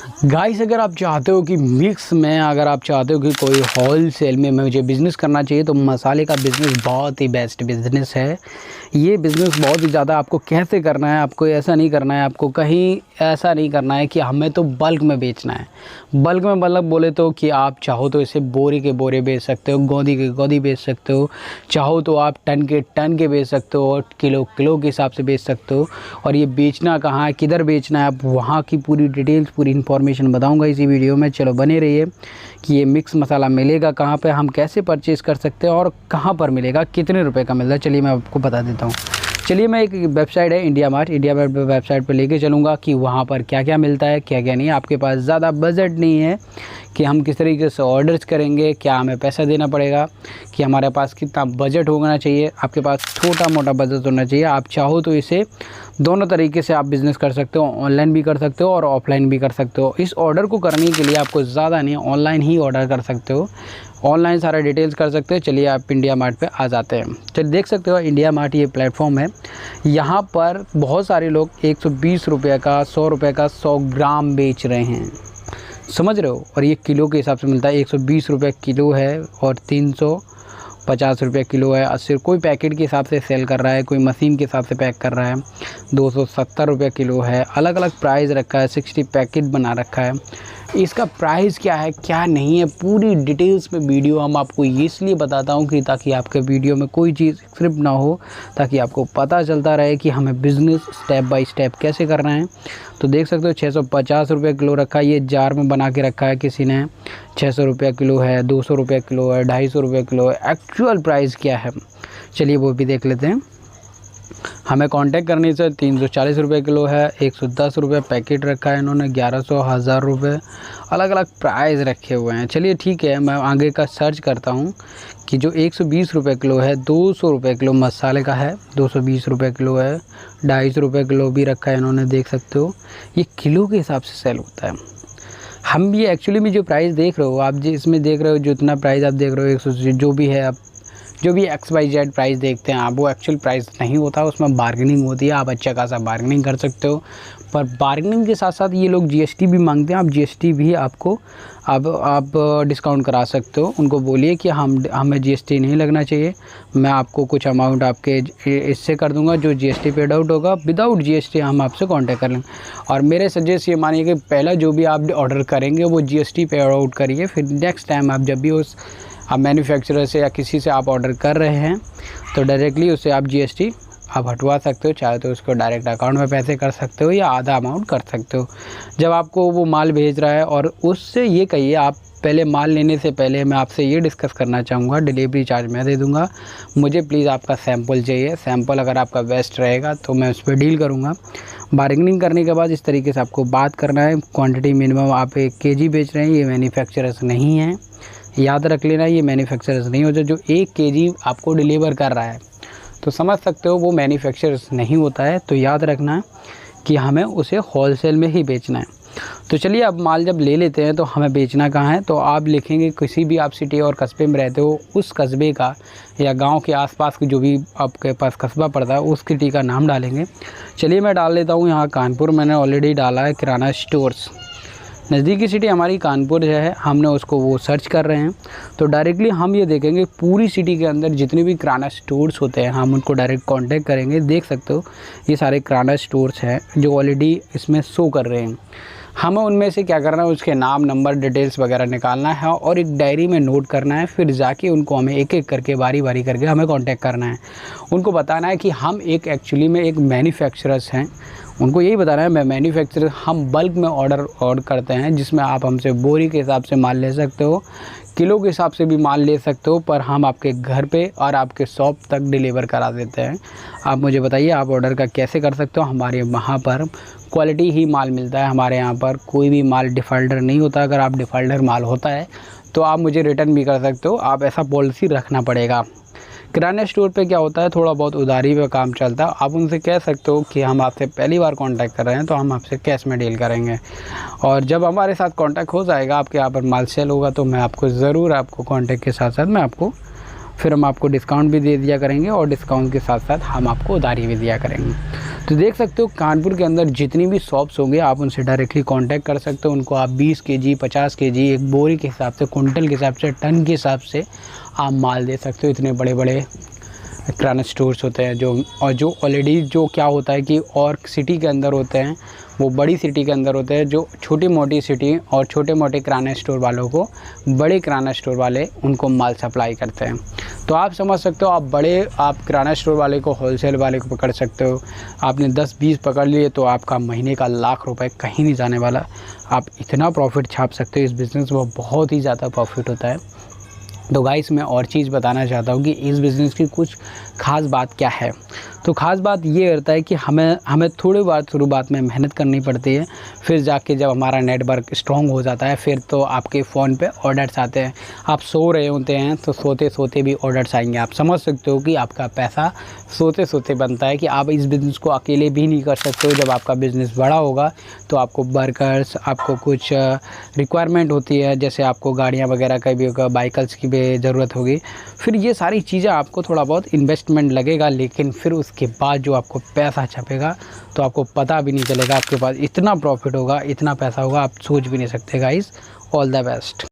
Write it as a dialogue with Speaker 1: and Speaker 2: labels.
Speaker 1: Guys, अगर आप चाहते हो कि मिक्स में अगर आप चाहते हो कि कोई होल सेल में मुझे बिज़नेस करना चाहिए तो मसाले का बिज़नेस बहुत ही बेस्ट बिज़नेस है। ये बिज़नेस बहुत ही ज़्यादा आपको कैसे करना है, आपको ऐसा नहीं करना है, आपको कहीं ऐसा नहीं करना है कि हमें तो बल्क में बेचना है। बल्क में मतलब बोले तो कि आप चाहो तो इसे बोरी के बोरे बेच सकते हो, गोदी के गोदी बेच सकते हो, चाहो तो आप टन के बेच सकते हो और किलो के हिसाब से बेच सकते हो। और ये बेचना कहाँ है, किधर बेचना है, आप वहाँ की पूरी डिटेल्स, पूरी इन्फॉर्मेशन बताऊँगा इसी वीडियो में। चलो बने रहिए कि ये मिक्स मसाला मिलेगा कहाँ पे, हम कैसे परचेज़ कर सकते हैं और कहाँ पर मिलेगा, कितने रुपए का मिलता है, चलिए मैं आपको बता देता हूँ। चलिए, मैं एक वेबसाइट है इंडिया मार्ट वेबसाइट पर लेके चलूँगा कि वहाँ पर क्या क्या मिलता है, क्या क्या नहीं। आपके पास ज़्यादा बजट नहीं है कि हम किस तरीके से ऑर्डर्स करेंगे, क्या हमें पैसा देना पड़ेगा, कि हमारे पास कितना बजट होना चाहिए। आपके पास छोटा मोटा बजट होना चाहिए। आप चाहो तो इसे दोनों तरीके से आप बिज़नेस कर सकते हो, ऑनलाइन भी कर सकते हो और ऑफलाइन भी कर सकते हो। इस ऑर्डर को करने के लिए आपको ज़्यादा नहीं, ऑनलाइन ही ऑर्डर कर सकते हो, ऑनलाइन सारा डिटेल्स कर सकते हो। चलिए आप इंडिया मार्ट पे आ जाते हैं। चलिए देख सकते हो इंडिया मार्ट ये प्लेटफॉर्म है। यहाँ पर बहुत सारे लोग 120 रुपये का, 100 रुपये का 100 ग्राम बेच रहे हैं, समझ रहे हो। और ये किलो के हिसाब से मिलता है। 120 रुपये किलो है और 350 रुपये किलो है। 80 कोई पैकेट के हिसाब से सेल कर रहा है, कोई मशीन के हिसाब से पैक कर रहा है। 270 रुपये किलो है। अलग अलग प्राइस रखा है, 60 पैकेट बना रखा है। इसका प्राइस क्या है, क्या नहीं है, पूरी डिटेल्स में वीडियो हम आपको इसलिए बताता हूँ कि ताकि आपके वीडियो में कोई चीज़ स्क्रिप्ट ना हो, ताकि आपको पता चलता रहे कि हमें बिज़नेस स्टेप बाय स्टेप कैसे करना है। तो देख सकते हो 650 रुपये किलो रखा है। ये जार में बना के रखा है किसी ने। 600 रुपये किलो है, 200 रुपये किलो है, 250 रुपये किलो है। एक्चुअल प्राइस क्या है, चलिए वो भी देख लेते हैं। हमें कांटेक्ट करने से 340 रुपये किलो है। 110 रुपये पैकेट रखा है इन्होंने। 1100, 1000 रुपये, अलग अलग प्राइस रखे हुए हैं। चलिए ठीक है, मैं आगे का सर्च करता हूँ कि जो 120 रुपये किलो है, 200 रुपये किलो मसाले का है, 220 रुपये किलो है, 250 रुपये किलो भी रखा है इन्होंने, देख सकते हो। ये किलो के हिसाब से सेल होता है। हम भी एक्चुअली में जो प्राइस देख रहे हो आप, इसमें देख रहे हो जितना प्राइस आप देख रहे हो 100 जो भी है, आप जो भी XYZ प्राइस देखते हैं आप, वो एक्चुअल प्राइस नहीं होता, उसमें बार्गेनिंग होती है। आप अच्छा खासा बार्गेनिंग कर सकते हो, पर बार्गेनिंग के साथ साथ ये लोग GST भी मांगते हैं। आप GST भी आपको आप डिस्काउंट करा सकते हो। उनको बोलिए कि हमें GST नहीं लगना चाहिए, मैं आपको कुछ अमाउंट आपके इससे कर दूंगा, जो GST पेड आउट होगा विदाउट GST हम आपसे कांटेक्ट कर लेंगे। और मेरे सजेस्ट ये मानिए कि पहला जो भी आप ऑर्डर करेंगे वो GST पेड आउट करिए, फिर नेक्स्ट टाइम आप जब भी उस आप मैन्युफैक्चरर से या किसी से आप ऑर्डर कर रहे हैं तो डायरेक्टली उससे आप GST आप हटवा सकते हो। चाहे तो उसको डायरेक्ट अकाउंट में पैसे कर सकते हो या आधा अमाउंट कर सकते हो जब आपको वो माल भेज रहा है। और उससे ये कहिए, आप पहले माल लेने से पहले मैं आपसे ये डिस्कस करना चाहूँगा, डिलीवरी चार्ज मैं दे दूँगा, मुझे प्लीज़ आपका सैंपल चाहिए। सैंपल अगर आपका बेस्ट रहेगा तो मैं उस पर डील करूँगा। बार्गेनिंग करने के बाद इस तरीके से आपको बात करना है। क्वांटिटी मिनिमम आप 1 kg बेच रहे हैं, ये मैन्युफैक्चरर्स नहीं है, याद रख लेना। ये मैन्युफैक्चरर्स नहीं होता। जो 1 kg आपको डिलीवर कर रहा है तो समझ सकते हो वो मैन्युफैक्चरर्स नहीं होता है। तो याद रखना कि हमें उसे होलसेल में ही बेचना है। तो चलिए, अब माल जब ले लेते हैं तो हमें बेचना कहाँ है, तो आप लिखेंगे किसी भी आप सिटी और कस्बे में रहते हो उस कस्बे का या गांव के आसपास की जो भी आपके पास कस्बा पड़ता है उस सिटी का नाम डालेंगे। चलिए मैं डाल देता हूँ यहाँ कानपुर, मैंने ऑलरेडी डाला है किराना स्टोर्स। नज़दीकी सिटी हमारी कानपुर जो है, हमने उसको वो सर्च कर रहे हैं। तो डायरेक्टली हम ये देखेंगे पूरी सिटी के अंदर जितने भी किराना स्टोर्स होते हैं हम उनको डायरेक्ट कांटेक्ट करेंगे। देख सकते हो ये सारे किराना स्टोर्स हैं जो ऑलरेडी इसमें शो कर रहे हैं। हमें उनमें से क्या करना है, उसके नाम, नंबर, डिटेल्स वगैरह निकालना है और एक डायरी में नोट करना है। फिर जाके उनको हमें एक एक करके बारी बारी करके हमें कांटेक्ट करना है। उनको बताना है कि हम एक्चुअली में एक मैन्युफैक्चरर्स हैं। उनको यही बताना है मैं मैन्युफैक्चरर, हम बल्क में ऑर्डर करते हैं, जिसमें आप हमसे बोरी के हिसाब से माल ले सकते हो, किलो के हिसाब से भी माल ले सकते हो, पर हम आपके घर पे और आपके शॉप तक डिलीवर करा देते हैं। आप मुझे बताइए आप ऑर्डर का कैसे कर सकते हो। हमारे वहाँ पर क्वालिटी ही माल मिलता है। हमारे यहाँ पर कोई भी माल डिफ़ॉल्टर नहीं होता। अगर आप डिफ़ॉल्टर माल होता है तो आप मुझे रिटर्न भी कर सकते हो। आप ऐसा पॉलिसी रखना पड़ेगा। किराने स्टोर पे क्या होता है, थोड़ा बहुत उधारी पे काम चलता है। आप उनसे कह सकते हो कि हम आपसे पहली बार कांटेक्ट कर रहे हैं तो हम आपसे कैश में डील करेंगे, और जब हमारे साथ कांटेक्ट हो जाएगा, आपके यहाँ पर माल सेल होगा तो मैं आपको ज़रूर आपको कांटेक्ट के साथ साथ मैं आपको फिर हम आपको डिस्काउंट भी दे दिया करेंगे और डिस्काउंट के साथ साथ हम आपको उधारी भी दिया करेंगे। तो देख सकते हो कानपुर के अंदर जितनी भी शॉप्स होंगे आप उनसे डायरेक्टली कांटेक्ट कर सकते हो। उनको आप 20 केजी, 50 केजी, एक बोरी के हिसाब से, कुंटल के हिसाब से, टन के हिसाब से आप माल दे सकते हो। इतने बड़े बड़े किराना स्टोर्स होते हैं जो ऑलरेडी जो क्या होता है कि और सिटी के अंदर होते हैं, वो बड़ी सिटी के अंदर होते हैं, जो छोटी मोटी सिटी और छोटे मोटे किराना स्टोर वालों को बड़े किराना स्टोर वाले उनको माल सप्लाई करते हैं। तो आप समझ सकते हो, आप किराना स्टोर वाले को, होलसेल वाले को पकड़ सकते हो। आपने 10-20 पकड़ लिए तो आपका महीने का लाख रुपए कहीं नहीं जाने वाला। आप इतना प्रॉफिट छाप सकते हो इस बिज़नेस में, बहुत ही ज़्यादा प्रॉफिट होता है। तो गाइस मैं और चीज़ बताना चाहता हूँ कि इस बिज़नेस की कुछ ख़ास बात क्या है। तो ख़ास बात ये रहता है कि हमें थोड़ी बार शुरुआत में मेहनत करनी पड़ती है, फिर जाके जब हमारा नेटवर्क स्ट्रॉन्ग हो जाता है फिर तो आपके फ़ोन पे ऑर्डर्स आते हैं। आप सो रहे होते हैं तो सोते सोते भी ऑर्डर्स आएंगे। आप समझ सकते हो कि आपका पैसा सोते सोते बनता है, कि आप इस बिज़नेस को अकेले भी नहीं कर सकते हो। जब आपका बिज़नेस बड़ा होगा तो आपको वर्कर्स, आपको कुछ रिक्वायरमेंट होती है, जैसे आपको गाड़ियाँ वगैरह का भी होगा, बाइकल्स की भी ज़रूरत होगी। फिर ये सारी चीज़ें आपको थोड़ा बहुत इन्वेस्टमेंट लगेगा, लेकिन फिर उसके बाद जो आपको पैसा छपेगा तो आपको पता भी नहीं चलेगा। आपके पास इतना प्रॉफिट होगा, इतना पैसा होगा, आप सोच भी नहीं सकते गाइस। All the best.